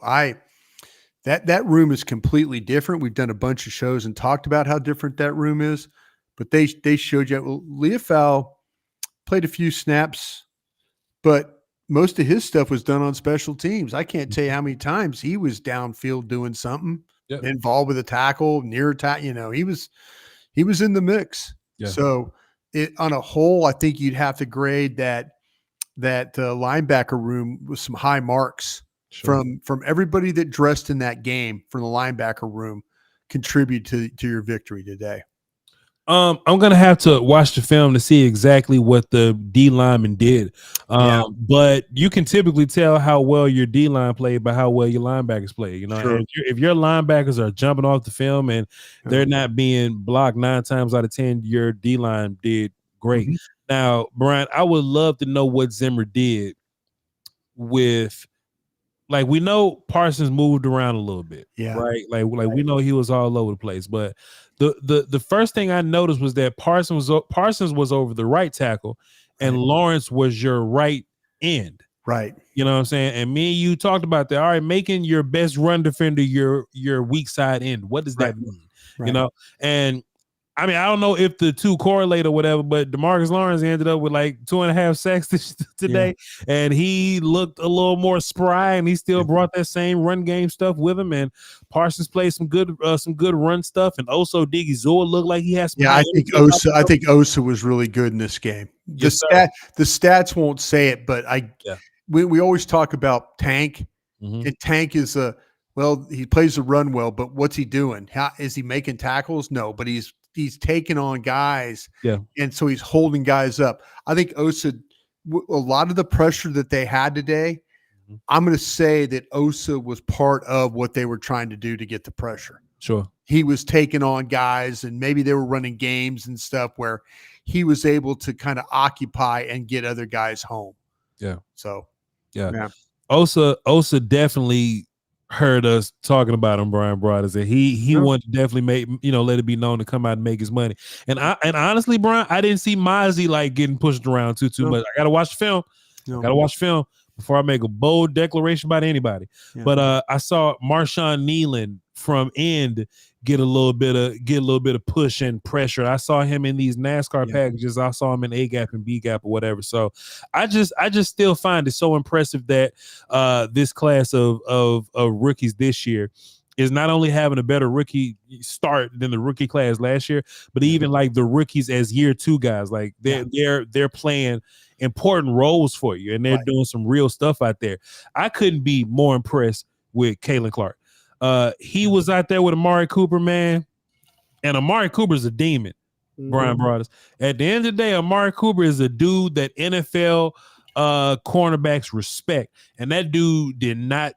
that room is completely different. We've done a bunch of shows and talked about how different that room is, but they showed you. Well, Leofau played a few snaps, but most of his stuff was done on special teams. I can't tell you how many times he was downfield doing something, involved with a tackle, near attack. He was in the mix. Yeah. So on a whole, I think you'd have to grade that linebacker room with some high marks. Sure. From everybody that dressed in that game from the linebacker room contribute to your victory today. I'm gonna have to watch the film to see exactly what the D lineman did. But you can typically tell how well your D line played by how well your linebackers play. Sure. If your linebackers are jumping off the film and they're not being blocked 9 times out of 10, your D line did great. Mm-hmm. Now, Brian, I would love to know what Zimmer did with. Like, we know Parsons moved around a little bit, right? Like we know he was all over the place. But the first thing I noticed was that Parsons was over the right tackle, and Lawrence was your right end. Right. You know what I'm saying? And me and you talked about that. All right, making your best run defender your weak side end. What does that mean? Right. And I don't know if the two correlate or whatever, but DeMarcus Lawrence ended up with like 2.5 sacks today, and he looked a little more spry, and he still brought that same run game stuff with him. And Parsons played some good run stuff, and also Diggy Zola looked like he has. I think Osa was really good in this game. The stats won't say it, but we always talk about Tank. Mm-hmm. And Tank is he plays the run well, but what's he doing? How is he making tackles? No, but he's taking on guys, and so he's holding guys up. I think Osa, a lot of the pressure that they had today, I'm going to say that Osa was part of what they were trying to do to get the pressure. Sure. He was taking on guys, and maybe they were running games and stuff where he was able to kind of occupy and get other guys home. Yeah. So, Osa definitely heard us talking about him, Bryan Broaddus, and he wanted to definitely let it be known to come out and make his money. And honestly, Brian, I didn't see Mozzie like getting pushed around too much. I gotta watch the film. Gotta watch the film before I make a bold declaration about anybody. Yeah. But I saw Marshawn Nealon from end get a little bit of push and pressure. I saw him in these NASCAR packages. I saw him in A gap and B gap or whatever. So I just still find it so impressive that this class of rookies this year is not only having a better rookie start than the rookie class last year, but even like the rookies as year 2 guys, like they're playing important roles for you, and they're doing some real stuff out there. I couldn't be more impressed with Kalen Clark. He was out there with Amari Cooper, man, and Amari Cooper's a demon. Bryan Broaddus. At the end of the day, Amari Cooper is a dude that NFL cornerbacks respect, and that dude did not.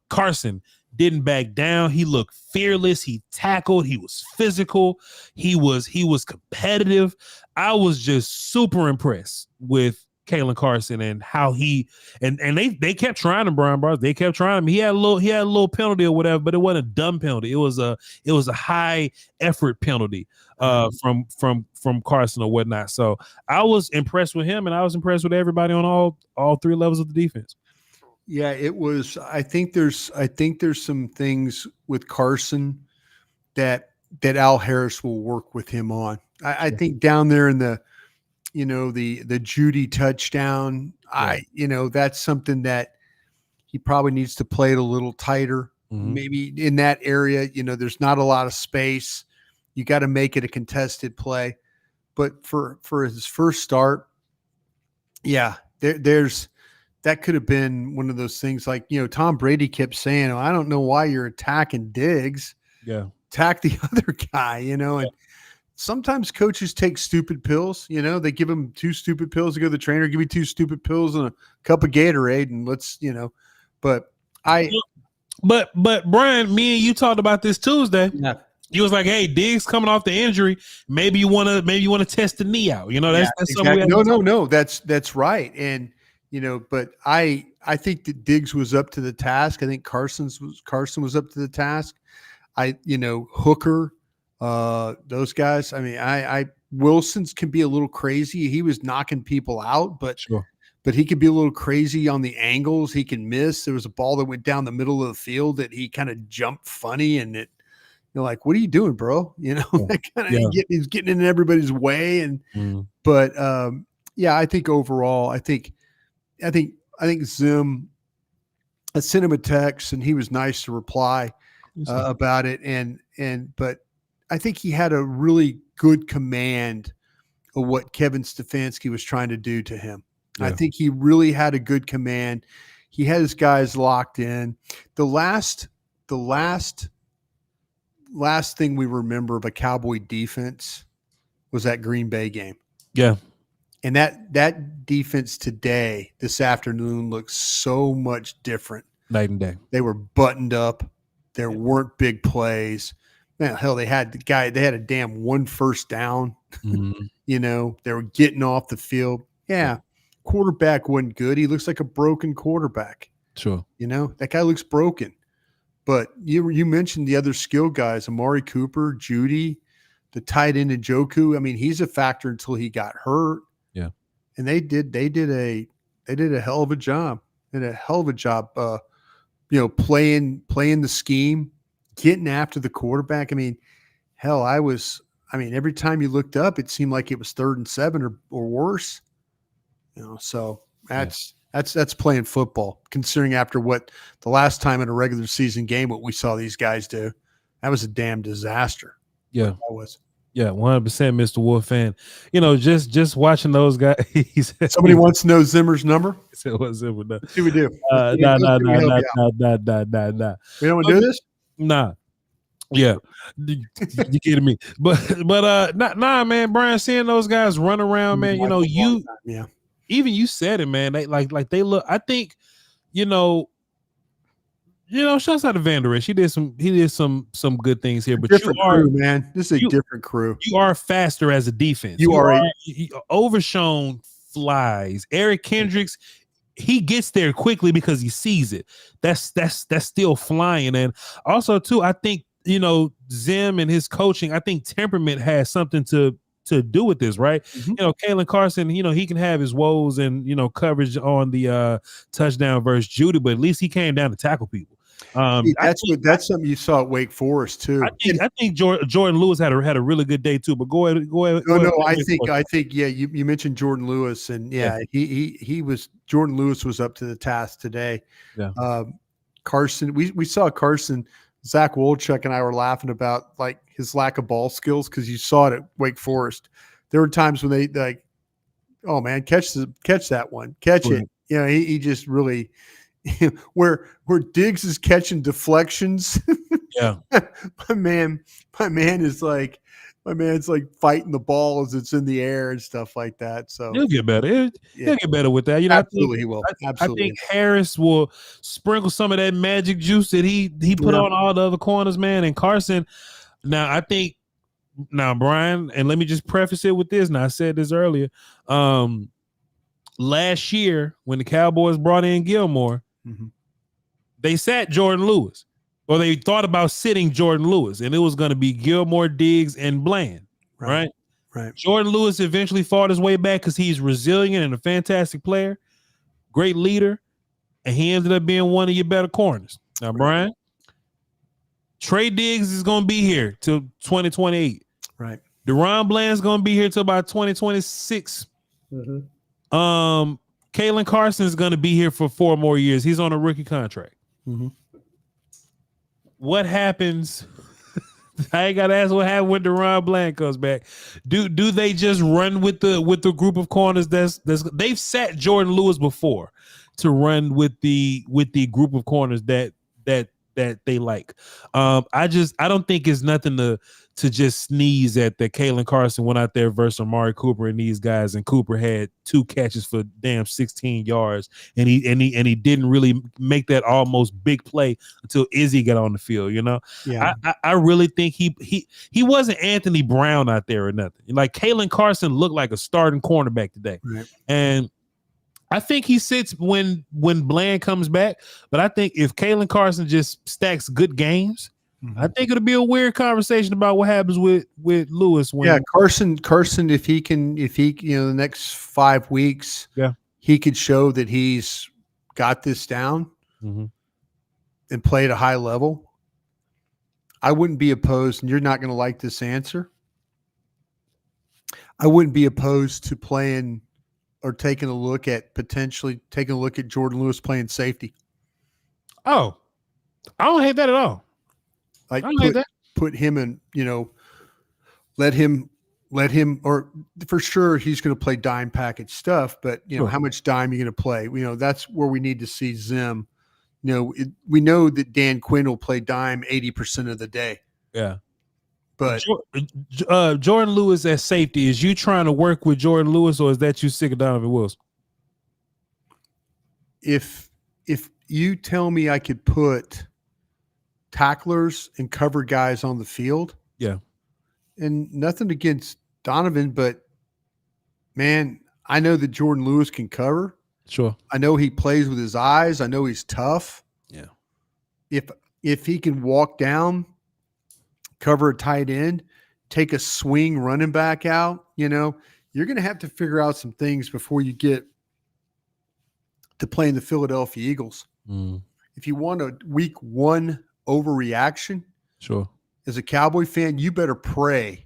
Carson didn't back down. He looked fearless. He tackled. He was physical. He was competitive. I was just super impressed with Kalen Carson and how he and they kept trying him, Bryan Broaddus. They kept trying him. He had a little penalty or whatever, but it wasn't a dumb penalty. It was a high effort penalty from Carson or whatnot. So I was impressed with him, and I was impressed with everybody on all 3 levels of the defense. Yeah, it was. I think there's some things with Carson that Al Harris will work with him on. I think down there in the Judy touchdown, that's something that he probably needs to play it a little tighter. maybe in that area, there's not a lot of space. You got to make it a contested play. But for his first start, yeah, there's that could have been one of those things like, Tom Brady kept saying, I don't know why you're attacking Diggs. Yeah. Attack the other guy, and sometimes coaches take stupid pills, they give him 2 stupid pills to go to the trainer, give me 2 stupid pills and a cup of Gatorade and let's, but Brian, me and you talked about this Tuesday. Yeah. You was like, "Hey, Diggs coming off the injury. Maybe you want to test the knee out." That's exactly. No. That's right. And but I think that Diggs was up to the task. I think Carson was up to the task. Hooker, those guys. I mean, Wilson's can be a little crazy. He was knocking people out, but sure. But he could be a little crazy on the angles. He can miss. There was a ball that went down the middle of the field that he kind of jumped funny, and you're like, what are you doing, bro? That kind of he's getting in everybody's way. And but I think overall, I think Zim, I sent him a text and he was nice to reply about it. But I think he had a really good command of what Kevin Stefanski was trying to do to him. Yeah. I think he really had a good command. He had his guys locked in. The last thing we remember of a Cowboy defense was that Green Bay game. Yeah. And that defense today, this afternoon, looks so much different. Night and day. They were buttoned up. There weren't big plays. Man, hell, they had a damn 1 first down. Mm-hmm. They were getting off the field. Yeah. Quarterback wasn't good. He looks like a broken quarterback. Sure. That guy looks broken. But you mentioned the other skill guys, Amari Cooper, Judy, the tight end Njoku. I mean, he's a factor until he got hurt. Yeah. And they did a hell of a job. They did a hell of a job playing the scheme, getting after the quarterback. I mean, hell, every time you looked up, it seemed like it was 3rd and 7 or worse. So that's playing football, considering after what the last time in a regular season game, what we saw these guys do, that was a damn disaster. Yeah. That was. Yeah, 100%, Mr. Wolf. And, just watching those guys. Somebody wants to know Zimmer's number? He said, what Zimmer does? What do we do? Nah. We don't want to do this? Nah. Yeah. You kidding me? But nah, man, Brian, seeing those guys run around, man, even you said it, man. They like they look. I think, shouts out to Van Der Esch. He did some good things here. But different crew, man. This is a different crew. You are faster as a defense. You are Overshown flies. Erick Kendricks, he gets there quickly because he sees it. That's still flying. And also too, I think Zim and his coaching. I think temperament has something to do with this, right? Mm-hmm. Kalen Carson, he can have his woes and coverage on the touchdown versus Judy, but at least he came down to tackle people. That's something you saw at Wake Forest too. I think Jordan Lewis had a really good day too. But go ahead. I think you mentioned Jordan Lewis, and Jordan Lewis was up to the task today. Yeah. Carson, we saw Carson. Zach Wolchuk and I were laughing about like his lack of ball skills because you saw it at Wake Forest. There were times when they like, oh man, catch that one, catch it. He just really where Diggs is catching deflections. Yeah, my man's like fighting the ball as it's in the air and stuff like that. So he'll get better. He'll get better with that. Absolutely, he will. Absolutely. I think Harris will sprinkle some of that magic juice that he put on all the other corners, man. And Carson. Now Brian, and let me just preface it with this. Now I said this earlier. Last year when the Cowboys brought in Gilmore, they sat Jordan Lewis. Or they thought about sitting Jordan Lewis, and it was going to be Gilmore, Diggs, and Bland, right? Jordan Lewis eventually fought his way back because he's resilient and a fantastic player, great leader, and he ended up being one of your better corners. Now, Brian, Trey Diggs is going to be here till 2028. Right. Deron Bland's going to be here till about 2026. Kalen Carson is going to be here for 4 more years. He's on a rookie contract. what happens? I ain't gotta ask what happened when Deron Bland comes back. Do they just run with the group of corners that's they've sat Jordan Lewis before to run with the group of corners that they like. I don't think it's nothing to just sneeze at that. Kalen Carson went out there versus Amari Cooper and these guys, and Cooper had 2 catches for damn 16 yards, and he didn't really make that almost big play until Izzy got on the field. You know, Yeah. I really think he wasn't Anthony Brown out there or nothing. Like Kalen Carson looked like a starting cornerback today, Right. and I think he sits when Bland comes back, but I think if Kalen Carson just stacks good games, I think it'll be a weird conversation about what happens with Lewis. When Carson, if he the next 5 weeks, he could show that he's got this down and play at a high level. I wouldn't be opposed, and you're not going to like this answer. I wouldn't be opposed to playing or taking a look at Jordan Lewis playing safety. Oh, I don't hate that at all. Like I don't hate that. Put him in, let him, or for sure he's going to play dime package stuff, but how much dime are you going to play? That's where we need to see Zim. We know that Dan Quinn will play dime 80% of the day. Yeah. But Jordan Lewis at safety, is you trying to work with Jordan Lewis, or is that you sick of Donovan Wilson? If you tell me I could put tacklers and cover guys on the field, and nothing against Donovan, but man, I know that Jordan Lewis can cover. Sure. I know he plays with his eyes. I know he's tough. Yeah. If he can walk down, cover a tight end, take a swing running back out, you're going to have to figure out some things before you get to playing the Philadelphia Eagles. If you want a week 1 overreaction, sure, as a Cowboy fan, you better pray.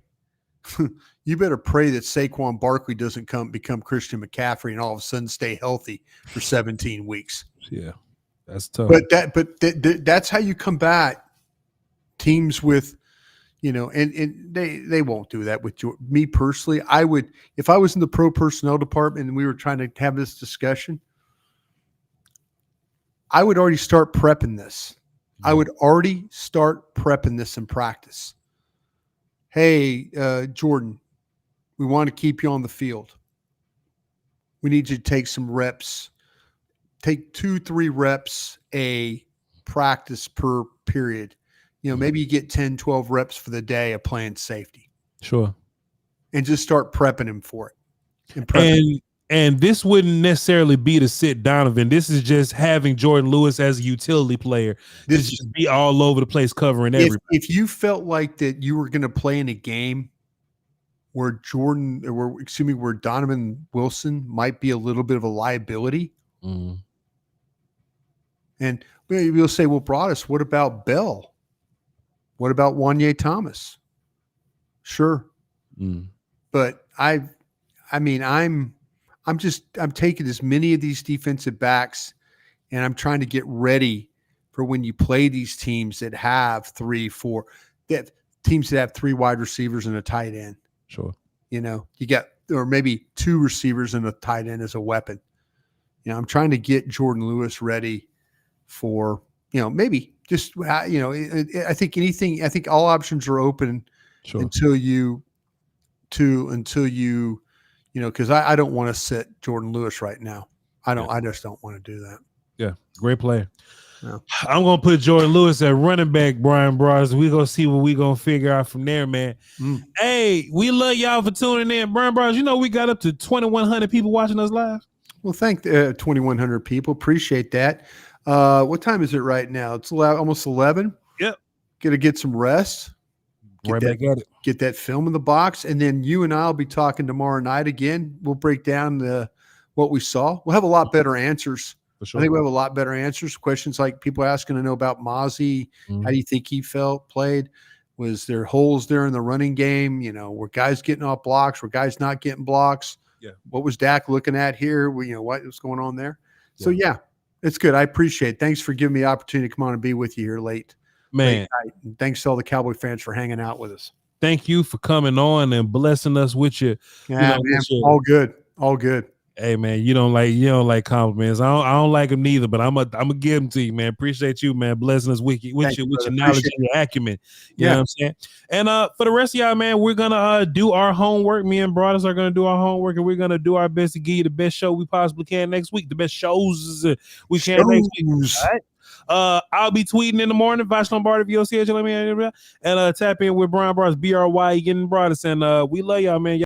You better pray that Saquon Barkley doesn't become Christian McCaffrey and all of a sudden stay healthy for 17 weeks. Yeah, that's tough. But that's how you combat teams with, and they won't do that with me personally. I would, if I was in the pro personnel department and we were trying to have this discussion, I would already start prepping this. I would already start prepping this in practice. Hey, Jordan, we want to keep you on the field. We need you to take some reps. Take 2-3 reps a practice per period. Maybe you get 10, 12 reps for the day of playing safety. Sure. And just start prepping him for it. And this wouldn't necessarily be to sit Donovan. This is just having Jordan Lewis as a utility player. This just be all over the place covering everybody. If you felt like that you were going to play in a game where Donovan Wilson might be a little bit of a liability, and you'll say, well, Broaddus, what about Bell? What about Wanye Thomas? Sure. But I'm taking as many of these defensive backs and I'm trying to get ready for when you play these teams that have 3, 4, teams that have 3 wide receivers and a tight end. Sure. You got, or maybe 2 receivers and a tight end as a weapon. I'm trying to get Jordan Lewis ready for, maybe just, I think all options are open until you, because I don't want to sit Jordan Lewis right now. I just don't want to do that. Yeah, great player. Yeah. I'm going to put Jordan Lewis at running back, Bryan Broaddus. We're going to see what we're going to figure out from there, man. Hey, we love y'all for tuning in. Bryan Broaddus, we got up to 2,100 people watching us live. Well, thank 2,100 people. Appreciate that. What time is it right now? It's almost 11. Yep. Got to get some rest. Back at it. Get that film in the box, and then you and I will be talking tomorrow night again. We'll break down what we saw. We'll have a lot better answers. For sure. I think we have a lot better answers. Questions like people asking to know about Mozzie. How do you think he played? Was there holes there in the running game? Were guys getting off blocks? Were guys not getting blocks? Yeah. What was Dak looking at here? What was going on there? So, it's good. I appreciate it. Thanks for giving me the opportunity to come on and be with you here late Man, Late night. And thanks to all the Cowboy fans for hanging out with us. thank you for coming on and blessing us with your, Yeah, man, all good. All good. Hey man, you don't like compliments. I don't like them neither, but I'm gonna give them to you, man. Appreciate you, man. Blessing us with your knowledge and your acumen. You know what I'm saying? And for the rest of y'all, man, we're gonna do our homework. Me and Broaddus are gonna do our homework, and we're gonna do our best to give you the best show we possibly can next week. The best shows we can next week. All right. I'll be tweeting in the morning. Voch Lombardi, VOCH, and tap in with Bryan Broaddus, BRY, getting Broaddus, and we love y'all, man.